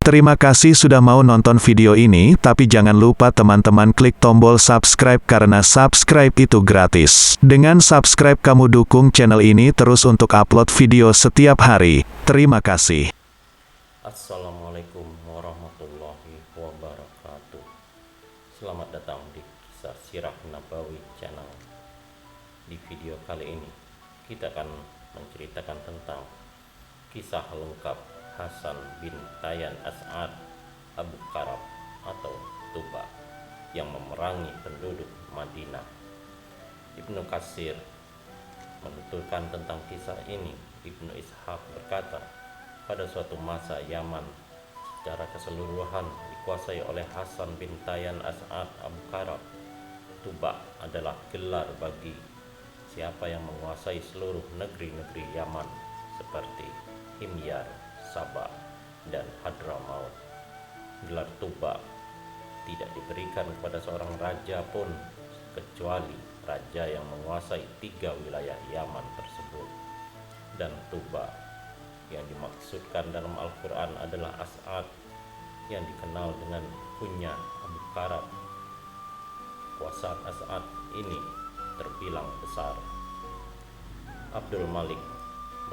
Terima kasih sudah mau nonton video ini, tapi jangan lupa teman-teman klik tombol subscribe karena subscribe itu gratis. Dengan subscribe kamu dukung channel ini terus untuk upload video setiap hari. Terima kasih. Assalamualaikum warahmatullahi wabarakatuh. Selamat datang di Kisah Sirah Nabawi Channel. Di video kali ini kita akan menceritakan tentang kisah lengkap Hasan bin Tayyan As'ad Abu Karab atau Tuba yang memerangi penduduk Madinah. Ibnu Katsir menuturkan tentang kisah ini. Ibnu Ishaq berkata, pada suatu masa Yaman secara keseluruhan dikuasai oleh Hasan bin Tayyan As'ad Abu Karab. Tuba adalah gelar bagi siapa yang menguasai seluruh negeri-negeri Yaman seperti Himyar, Sabah, dan Hadramaut. Gelar Tuba tidak diberikan kepada seorang raja pun kecuali raja yang menguasai 3 wilayah Yaman tersebut. Dan Tuba yang dimaksudkan dalam Al-Quran adalah As'ad yang dikenal dengan kunyah Abu Karab. Kekuasaan As'ad ini terbilang besar. Abdul Malik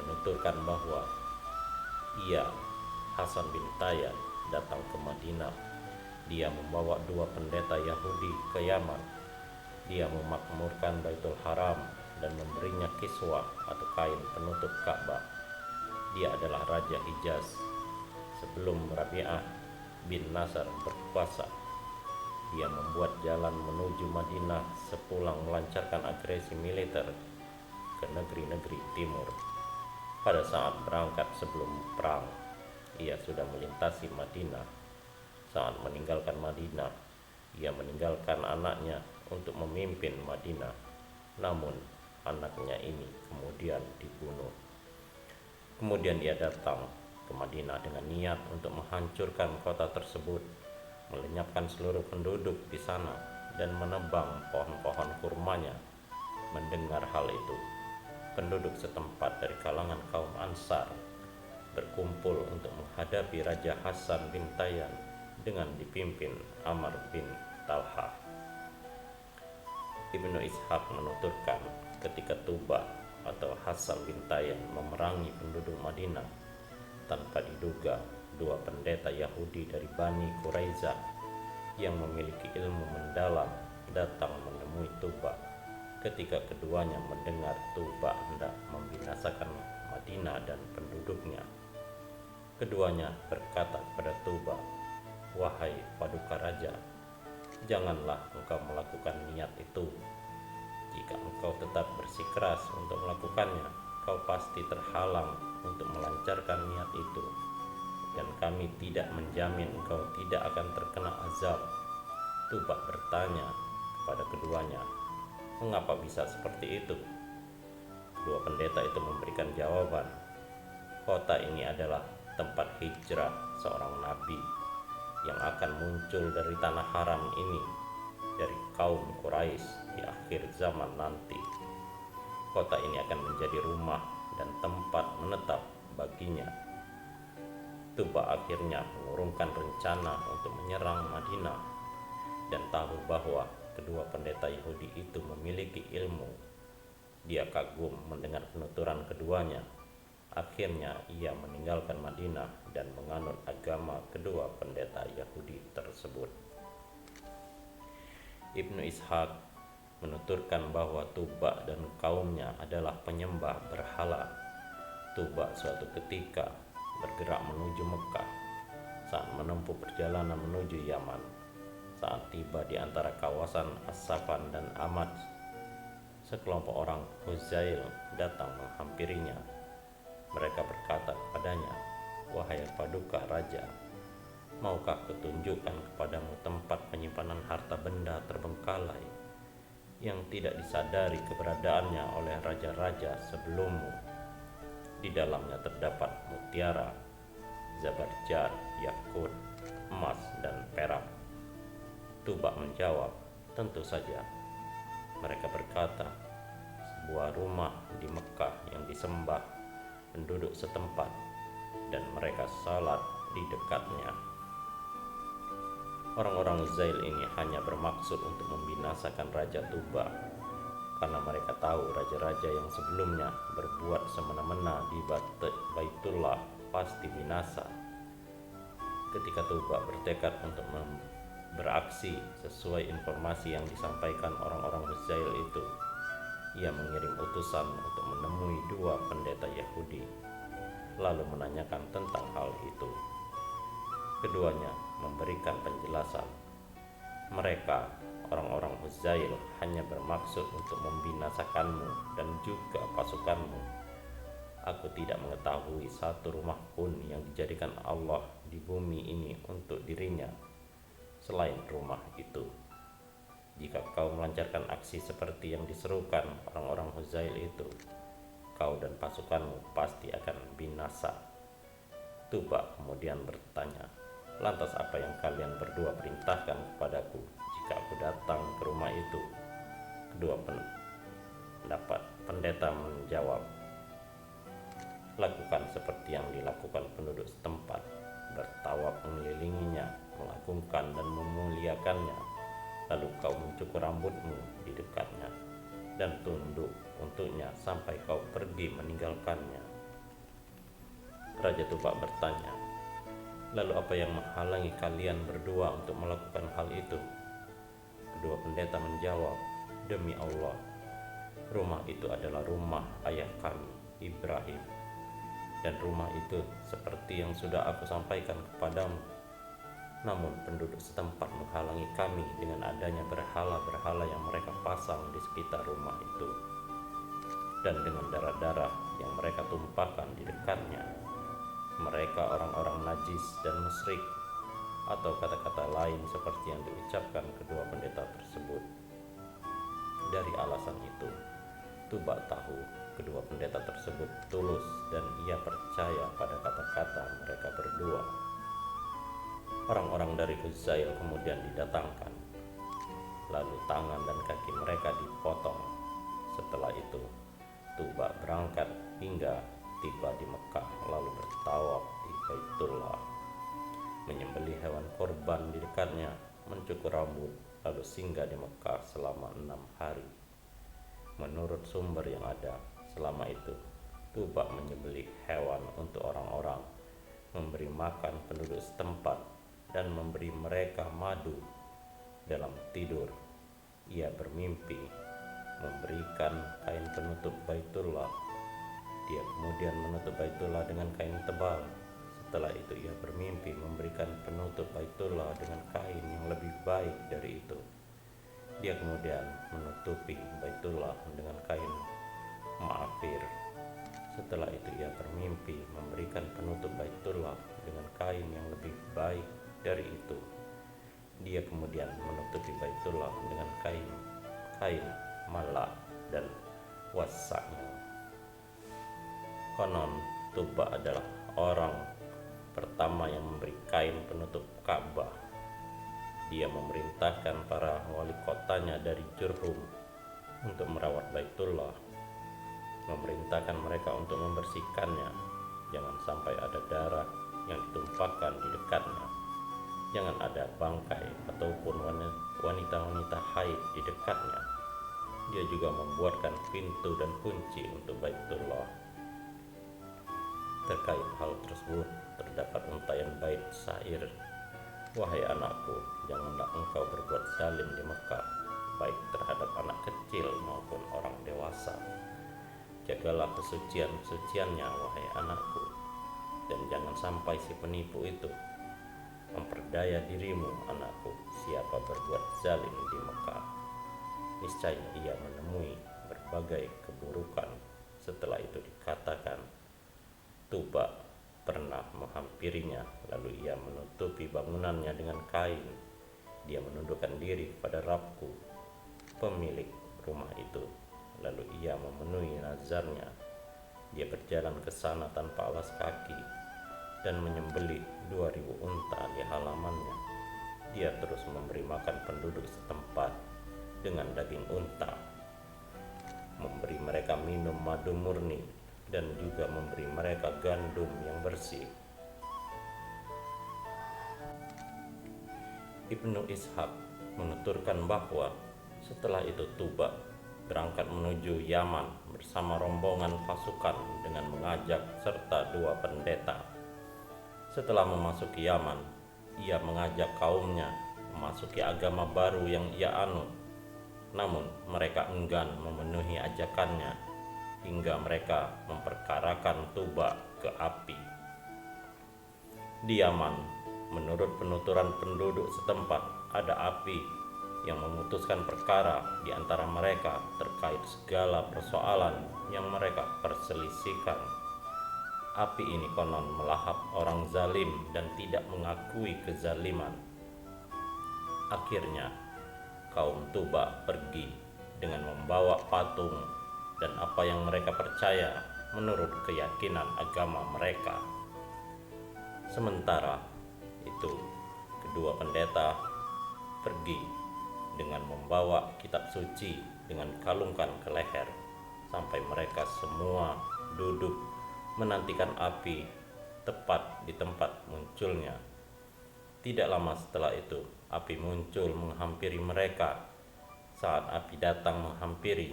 menuturkan bahwa Hasan bin Tayyan datang ke Madinah. Dia membawa 2 pendeta Yahudi ke Yaman. Dia memakmurkan Baitul Haram dan memberinya kiswah atau kain penutup Ka'bah. Dia adalah Raja Hijaz sebelum Rabi'ah bin Nasr berkuasa. Dia membuat jalan menuju Madinah sepulang melancarkan agresi militer ke negeri-negeri timur. Pada saat berangkat sebelum perang, ia sudah melintasi Madinah. Saat meninggalkan Madinah, ia meninggalkan anaknya untuk memimpin Madinah. Namun, anaknya ini kemudian dibunuh. Kemudian ia datang ke Madinah dengan niat untuk menghancurkan kota tersebut, melenyapkan seluruh penduduk di sana, dan menebang pohon-pohon kurmanya. Mendengar hal itu, penduduk setempat dari kalangan kaum Ansar berkumpul untuk menghadapi Raja Hasan bin Tayyan dengan dipimpin Amr bin Talha. Ibnu Ishaq menuturkan ketika Tuba atau Hasan bin Tayyan memerangi penduduk Madinah, tanpa diduga 2 pendeta Yahudi dari Bani Quraizah yang memiliki ilmu mendalam datang menemui Tuba. Ketika keduanya mendengar Tuba hendak membinasakan Madinah dan penduduknya, keduanya berkata kepada Tuba, "Wahai paduka raja, janganlah engkau melakukan niat itu. Jika engkau tetap bersikeras untuk melakukannya, kau pasti terhalang untuk melancarkan niat itu, dan kami tidak menjamin engkau tidak akan terkena azab." Tuba bertanya kepada keduanya, "Mengapa bisa seperti itu?" Kedua pendeta itu memberikan jawaban, "Kota ini adalah tempat hijrah seorang nabi yang akan muncul dari tanah haram ini, dari kaum Quraisy di akhir zaman nanti. Kota ini akan menjadi rumah dan tempat menetap baginya." Tuba akhirnya mengurungkan rencana untuk menyerang Madinah dan tahu bahwa kedua pendeta Yahudi itu memiliki ilmu. Dia kagum mendengar penuturan keduanya. Akhirnya ia meninggalkan Madinah dan menganut agama kedua pendeta Yahudi tersebut. Ibnu Ishaq menuturkan bahwa Tuba dan kaumnya adalah penyembah berhala. Tuba suatu ketika bergerak menuju Mekah. Saat menempuh perjalanan menuju Yaman, saat tiba di antara kawasan As-Safan dan Amad, sekelompok orang Huzail datang menghampirinya. Mereka berkata kepadanya, "Wahai paduka raja, maukah kutunjukkan kepadamu tempat penyimpanan harta benda terbengkalai yang tidak disadari keberadaannya oleh raja-raja sebelummu? Di dalamnya terdapat mutiara, zabarjad, yakut, emas, dan perak." Tuba menjawab, "Tentu saja." Mereka berkata, "Sebuah rumah di Mekah yang disembah penduduk setempat, dan mereka salat di dekatnya. Orang-orang Uzail ini hanya bermaksud untuk membinasakan Raja Tuba, karena mereka tahu raja-raja yang sebelumnya berbuat semena-mena di Baitullah pasti binasa. Ketika Tuba bertekad untuk beraksi sesuai informasi yang disampaikan orang-orang Uzail itu, ia mengirim utusan untuk menemui dua pendeta Yahudi, lalu menanyakan tentang hal itu. Keduanya memberikan penjelasan. Mereka, orang-orang Uzail, hanya bermaksud untuk membinasakanmu dan juga pasukanmu. Aku tidak mengetahui satu rumah pun yang dijadikan Allah di bumi ini untuk dirinya selain rumah itu. Jika kau melancarkan aksi seperti yang diserukan orang-orang Uzail itu, kau dan pasukanmu pasti akan binasa. Tuba kemudian bertanya, lantas apa yang kalian berdua perintahkan kepadaku jika aku datang ke rumah itu? Kedua pendeta menjawab, lakukan seperti yang dilakukan penduduk setempat, bertawaf mengelilinginya, mengagungkan dan memuliakannya, lalu kau mencukur rambutmu di dekatnya dan tunduk untuknya sampai kau pergi meninggalkannya. Raja Tuba bertanya, lalu apa yang menghalangi kalian berdua untuk melakukan hal itu? Kedua pendeta menjawab, demi Allah, rumah itu adalah rumah ayah kami, Ibrahim, dan rumah itu seperti yang sudah aku sampaikan kepadamu. Namun penduduk setempat menghalangi kami dengan adanya berhala-berhala yang mereka pasang di sekitar rumah itu, dan dengan darah-darah yang mereka tumpahkan di dekatnya. Mereka orang-orang najis dan musyrik, atau kata-kata lain seperti yang diucapkan kedua pendeta tersebut. Dari alasan itu, Tuba tahu kedua pendeta tersebut tulus dan ia percaya pada kata-kata mereka berdua. Orang-orang dari Uzail kemudian didatangkan, lalu tangan dan kaki mereka dipotong. Setelah itu, Tuba berangkat hingga tiba di Mekah, lalu bertawaf di Baitullah, menyembelih hewan korban di dekatnya, mencukur rambut, lalu singgah di Mekah selama 6 hari. Menurut sumber yang ada, selama itu Tuba menyembelih hewan untuk orang-orang, memberi makan penduduk setempat, dan memberi mereka madu. Dalam tidur, ia bermimpi memberikan kain penutup Baitullah. Dia kemudian menutup Baitullah dengan kain tebal. Setelah itu ia bermimpi memberikan penutup Baitullah dengan kain yang lebih baik dari itu. Dia kemudian menutupi Baitullah dengan kain ma'afir. Setelah itu ia bermimpi memberikan penutup Baitullah dengan kain yang lebih baik dari itu. Dia kemudian menutupi Baitullah dengan kain mala dan wasaknya. Konon Tuba adalah orang pertama yang memberi kain penutup Ka'bah. Dia memerintahkan para wali kotanya dari Jurhum untuk merawat Baitullah, memerintahkan mereka untuk membersihkannya, jangan sampai ada darah yang ditumpahkan di dekatnya, jangan ada bangkai ataupun wanita-wanita haid di dekatnya. Dia juga membuatkan pintu dan kunci untuk Baitullah. Terkait hal tersebut terdapat untayan bait syair, wahai anakku, janganlah engkau berbuat zalim di Mekah, baik terhadap anak kecil maupun orang dewasa. Jagalah kesucian-kesuciannya, wahai anakku, dan jangan sampai si penipu itu memperdaya dirimu, anakku. Siapa berbuat zalim di Mekah, niscaya ia menemui berbagai keburukan. Setelah itu dikatakan, Tuba pernah menghampirinya, lalu ia menutupi bangunannya dengan kain. Dia menundukkan diri kepada Rabbku, pemilik rumah itu, lalu ia memenuhi nazarnya. Dia berjalan ke sana tanpa alas kaki dan menyembelih 2000 unta di halamannya. Dia terus memberi makan penduduk setempat dengan daging unta, memberi mereka minum madu murni, dan juga memberi mereka gandum yang bersih. Ibnu Ishaq menuturkan bahwa setelah itu Tuba berangkat menuju Yaman bersama rombongan pasukan dengan mengajak serta 2 pendeta. Setelah memasuki Yaman, ia mengajak kaumnya memasuki agama baru yang ia anut. Namun mereka enggan memenuhi ajakannya hingga mereka memperkarakan Tuba ke api. Di Yaman, menurut penuturan penduduk setempat, ada api yang memutuskan perkara di antara mereka terkait segala persoalan yang mereka perselisihkan. Api ini konon melahap orang zalim dan tidak mengakui kezaliman. Akhirnya, kaum Tuba pergi dengan membawa patung dan apa yang mereka percaya menurut keyakinan agama mereka. Sementara itu, kedua pendeta pergi dengan membawa kitab suci dengan kalungkan ke leher sampai mereka semua duduk menantikan api tepat di tempat munculnya. Tidak lama setelah itu, api muncul menghampiri mereka. Saat api datang menghampiri,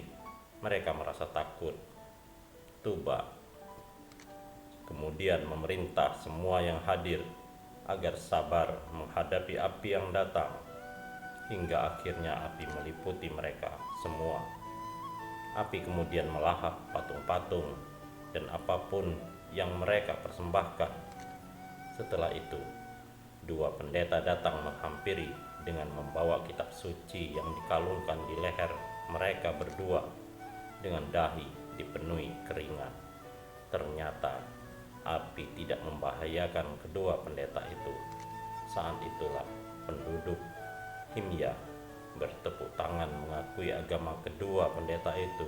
mereka merasa takut. Tuba kemudian memerintah semua yang hadir agar sabar menghadapi api yang datang, hingga akhirnya api meliputi mereka semua. Api kemudian melahap patung-patung dan apapun yang mereka persembahkan. Setelah itu, 2 pendeta datang menghampiri dengan membawa kitab suci yang dikalungkan di leher mereka berdua dengan dahi dipenuhi keringat. Ternyata api tidak membahayakan kedua pendeta itu. Saat itulah penduduk Himyah bertepuk tangan mengakui agama kedua pendeta itu.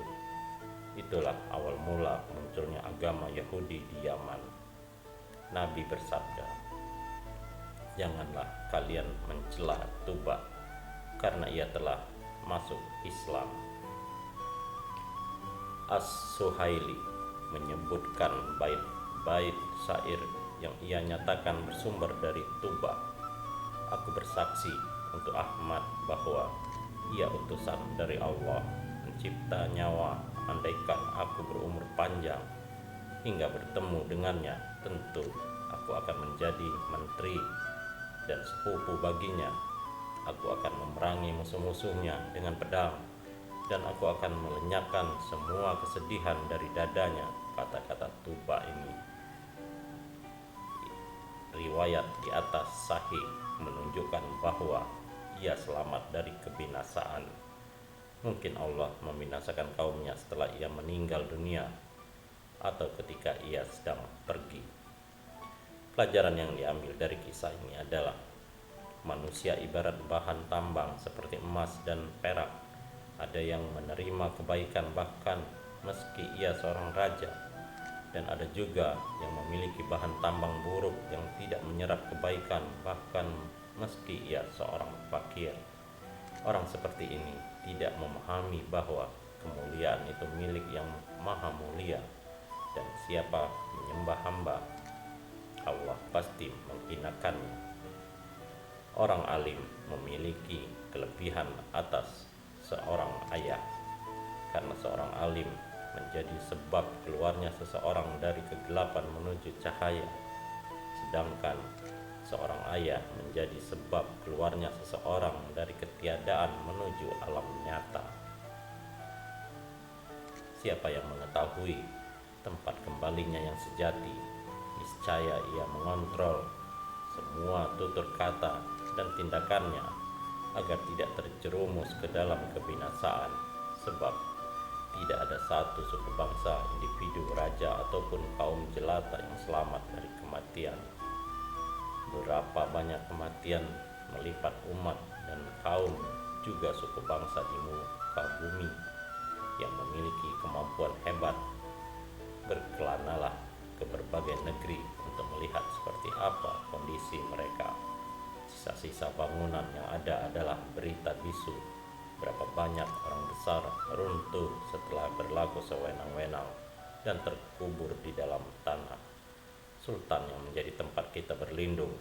Itulah awal mula munculnya agama Yahudi di Yaman. Nabi bersabda, "Janganlah kalian mencela Tuba karena ia telah masuk Islam." As-Suhaili menyebutkan bait syair yang ia nyatakan bersumber dari Tuba. "Aku bersaksi untuk Ahmad bahwa ia utusan dari Allah pencipta nyawa. Andaikan aku berumur panjang hingga bertemu dengannya, tentu aku akan menjadi menteri dan sepupu baginya. Aku akan memerangi musuh-musuhnya dengan pedang, dan aku akan melenyapkan semua kesedihan dari dadanya." Kata-kata Tuba ini, riwayat di atas sahih, menunjukkan bahwa ia selamat dari kebinasaan. Mungkin Allah membinasakan kaumnya setelah ia meninggal dunia atau ketika ia sedang pergi. Pelajaran yang diambil dari kisah ini adalah manusia ibarat bahan tambang seperti emas dan perak. Ada yang menerima kebaikan bahkan meski ia seorang raja, dan ada juga yang memiliki bahan tambang buruk yang tidak menyerap kebaikan bahkan meski ia seorang fakir. Orang seperti ini tidak memahami bahwa kemuliaan itu milik yang maha mulia, dan siapa menyembah hamba, Allah pasti menghinakannya. Orang alim memiliki kelebihan atas seorang ayah, karena seorang alim menjadi sebab keluarnya seseorang dari kegelapan menuju cahaya, sedangkan seorang ayah menjadi sebab keluarnya seseorang dari ketiadaan menuju alam nyata. Siapa yang mengetahui tempat kembalinya yang sejati, niscaya ia mengontrol semua tutur kata dan tindakannya agar tidak terjerumus ke dalam kebinasaan, sebab tidak ada satu suku bangsa, individu, raja, ataupun kaum jelata yang selamat dari kematian. Berapa banyak kematian melipat umat dan kaum, juga suku bangsa di muka bumi yang memiliki kemampuan hebat. Berkelanalah ke berbagai negeri untuk melihat seperti apa kondisi mereka. Sisa-sisa bangunan yang ada adalah berita bisu. Berapa banyak orang besar runtuh setelah berlaku sewenang-wenang dan terkubur di dalam tanah. Sultan yang menjadi tempat kita berlindung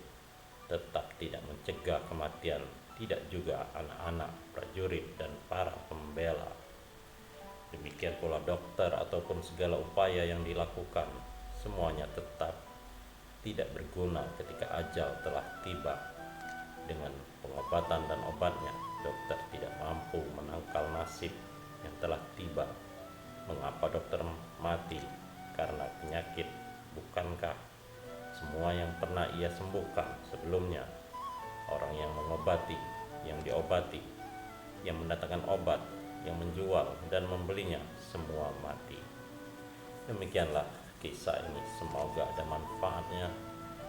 tetap tidak mencegah kematian, tidak juga anak-anak, prajurit, dan para pembela. Demikian pula dokter ataupun segala upaya yang dilakukan, semuanya tetap tidak berguna ketika ajal telah tiba. Dengan pengobatan dan obatnya, dokter tidak mampu menangkal nasib yang telah tiba. Mengapa dokter mati? Karena penyakit, bukankah semua yang pernah ia sembuhkan sebelumnya? Orang yang mengobati, yang diobati, yang mendatangkan obat, yang menjual dan membelinya, semua mati. Demikianlah kisah ini, semoga ada manfaatnya.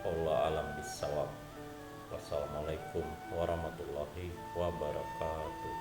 Allah alam bisawab. Wassalamualaikum warahmatullahi wabarakatuh.